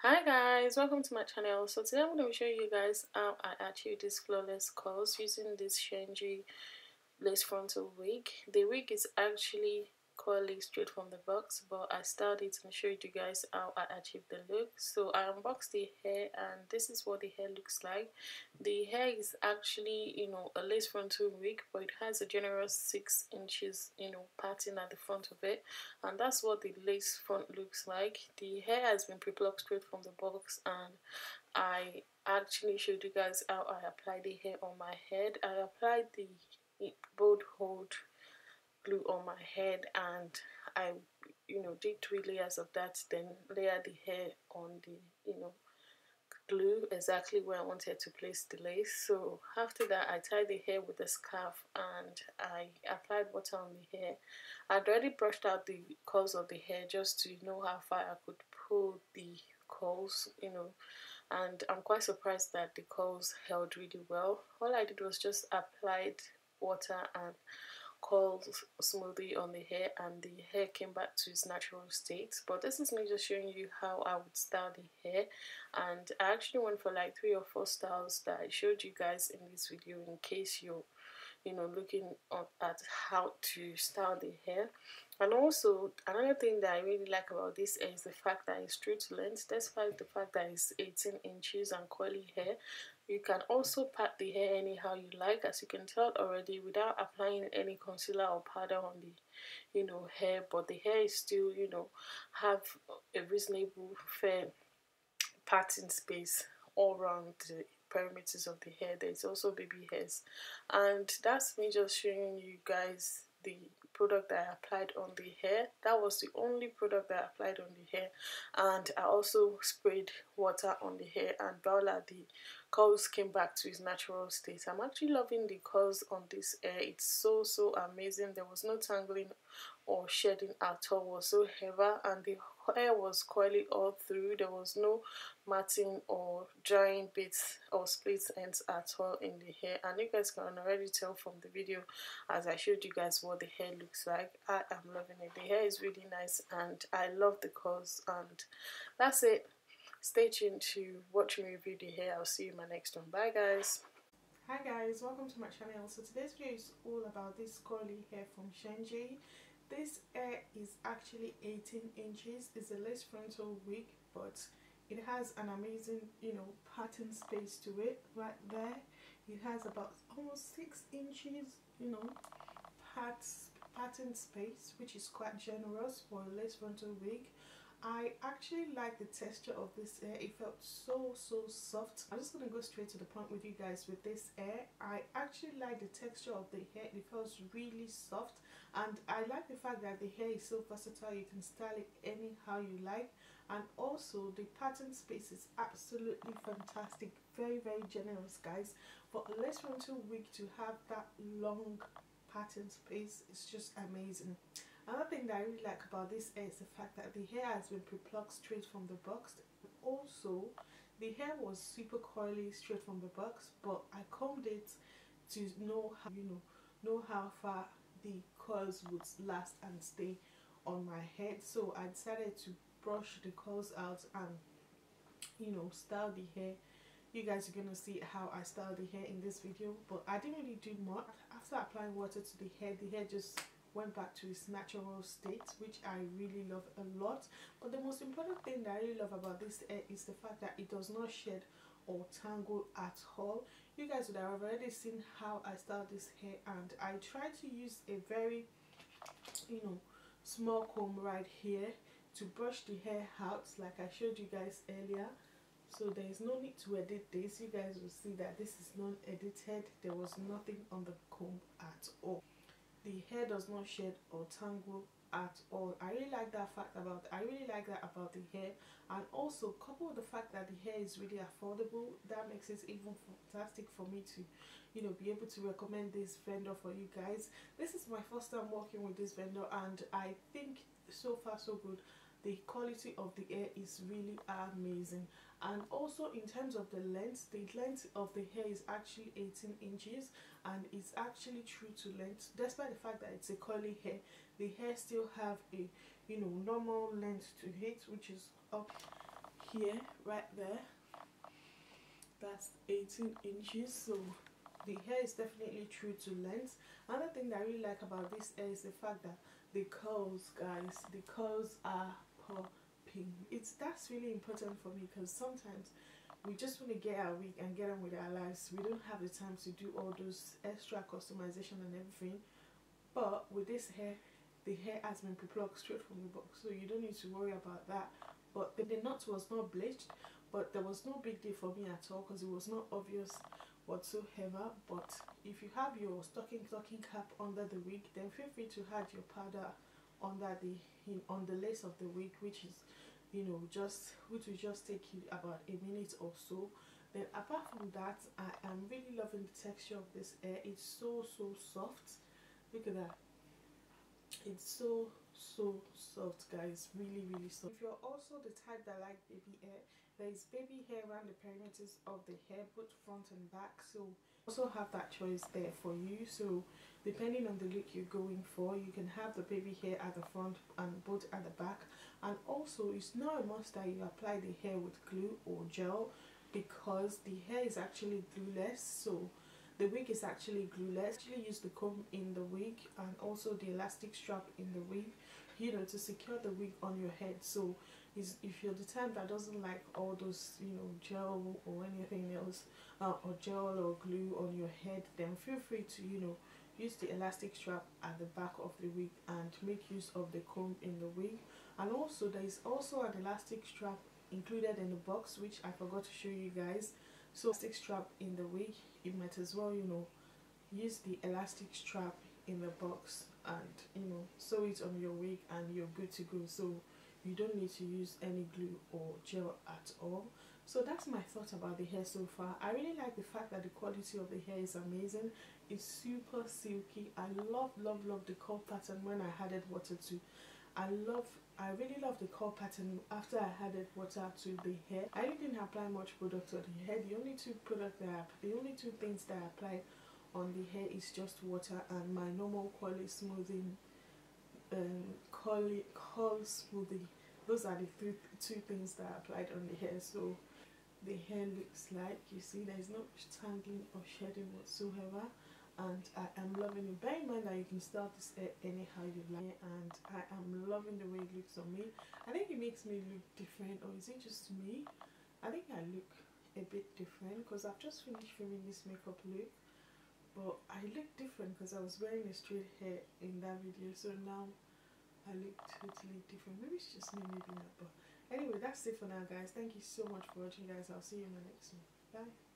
Hi guys, welcome to my channel. So today I'm going to be showing you guys how I achieved this flawless curls using this ShengJi lace frontal wig. The wig is actually curly straight from the box, but I styled it and showed you guys how I achieved the look. So I unboxed the hair and this is what the hair looks like. The hair is actually, a lace frontal wig, but it has a generous 6 inches, pattern at the front of it, and that's what the lace front looks like. The hair has been pre-plucked straight from the box, and I actually showed you guys how I applied the hair on my head. I applied the bold hold glue on my head, and I did 3 layers of that, then layer the hair on the glue exactly where I wanted to place the lace. So after that, I tied the hair with a scarf and I applied water on the hair. I'd already brushed out the curls of the hair just to know how far I could pull the curls, and I'm quite surprised that the curls held really well. All I did was just applied water and curled smoothly on the hair, and the hair came back to its natural state. But this is me just showing you how I would style the hair, and I actually went for like 3 or 4 styles that I showed you guys in this video in case you're looking up at how to style the hair. And also another thing that I really like about this hair is the fact that it's true to length. Despite the fact that it's 18 inches and curly hair, you can also pat the hair anyhow you like, as you can tell already, without applying any concealer or powder on the hair. But the hair is still have a reasonable fair parting space all around the perimeters of the hair. There's also baby hairs, and that's me just showing you guys the product that I applied on the hair. That was the only product that I applied on the hair, and I also sprayed water on the hair, and voila, the curls came back to its natural state. I'm actually loving the curls on this hair. It's so amazing. There was no tangling or shedding at all whatsoever, and the hair was coily all through. There was no matting or drying bits or split ends at all in the hair, and you guys can already tell from the video as I showed you guys what the hair looks like. I am loving it. The hair is really nice and I love the curls, and that's it. Stay tuned to watch me review the hair. I'll see you in my next one. Bye guys. Hi guys, welcome to my channel. So today's video is all about this curly hair from ShengJi. This hair is actually 18 inches. It's a lace frontal wig, but it has an amazing pattern space to it right there. It has about almost 6 inches pattern space, which is quite generous for a lace frontal wig. I actually like the texture of this hair. It felt so soft. I'm just gonna go straight to the point with you guys with this hair. I actually like the texture of the hair. It feels really soft, and I like the fact that the hair is so versatile. You can style it anyhow you like, and also the pattern space is absolutely fantastic. Very generous, guys. For a lace frontal wig to have that long pattern space is just amazing. Another thing that I really like about this hair is the fact that the hair has been pre-plucked straight from the box. Also, the hair was super curly straight from the box, but I combed it to know how know how far the curls would last and stay on my head. So I decided to brush the curls out and style the hair. You guys are gonna see how I style the hair in this video, but I didn't really do much. After applying water to the hair just went back to its natural state, which I really love a lot. But the most important thing that I really love about this hair is the fact that it does not shed or tangle at all. You guys would have already seen how I style this hair, and I try to use a very small comb right here to brush the hair out like I showed you guys earlier. So there is no need to edit this. You guys will see that this is not edited. There was nothing on the comb at all. The hair does not shed or tangle at all. I really like that about the hair, and also coupled with the fact that the hair is really affordable, that makes it even fantastic for me to be able to recommend this vendor for you guys. This is my first time working with this vendor, and I think so far so good. The quality of the hair is really amazing, and also in terms of the length of the hair is actually 18 inches, and it's actually true to length. Despite the fact that it's a curly hair, the hair still have a normal length to it, which is up here, right there, that's 18 inches. So the hair is definitely true to length. Another thing that I really like about this hair is the fact that the curls, guys, the curls are popping. That's really important for me, because sometimes we just want to get our wig and get on with our lives. We don't have the time to do all those extra customization and everything. But with this hair, the hair has been plucked straight from the box, so you don't need to worry about that. But the knot was not bleached, but there was no big deal for me at all, because it was not obvious whatsoever. But if you have your stocking cap under the wig, then feel free to add your powder under on the lace of the wig, which is, you know, which will just take you about a minute or so. Then apart from that, I am really loving the texture of this hair. It's so soft. Look at that. It's so soft, guys. Really soft. If you're also the type that like baby hair, there is baby hair around the perimeters of the hair, both front and back, so also have that choice there for you. So depending on the look you're going for, you can have the baby hair at the front and both at the back. And also, it's not a must that you apply the hair with glue or gel, because the hair is actually glueless. So the wig is actually glueless. Actually use the comb in the wig and also the elastic strap in the wig, you know, to secure the wig on your head. So if you're the type that doesn't like all those, you know, gel or anything else, or gel or glue on your head, then feel free to, you know, use the elastic strap at the back of the wig and make use of the comb in the wig. And also there is also an elastic strap included in the box, which I forgot to show you guys. So elastic strap in the wig, you might as well, you know, use the elastic strap in the box and, you know, sew it on your wig and you're good to go. So you don't need to use any glue or gel at all. So that's my thought about the hair so far. I really like the fact that the quality of the hair is amazing. It's super silky. I love the curl pattern when I added water to. I really love the curl pattern after I added water to the hair. I really didn't apply much product on the hair. The only two things that I applied on the hair is just water and my normal curly smoothing, curl smoothie. Those are the two things that I applied on the hair. So the hair looks like, you see, there is no tangling or shedding whatsoever, and I am loving it. Bear in mind that you can style this hair anyhow you like, and I am loving the way it looks on me. I think it makes me look different, or is it just me? I think I look a bit different because I've just finished filming this makeup look, but I look different because I was wearing a straight hair in that video, so now I look totally different. Maybe it's just me, maybe not, but anyway, that's it for now, guys. Thank you so much for watching, guys. I'll see you in the next one. Bye.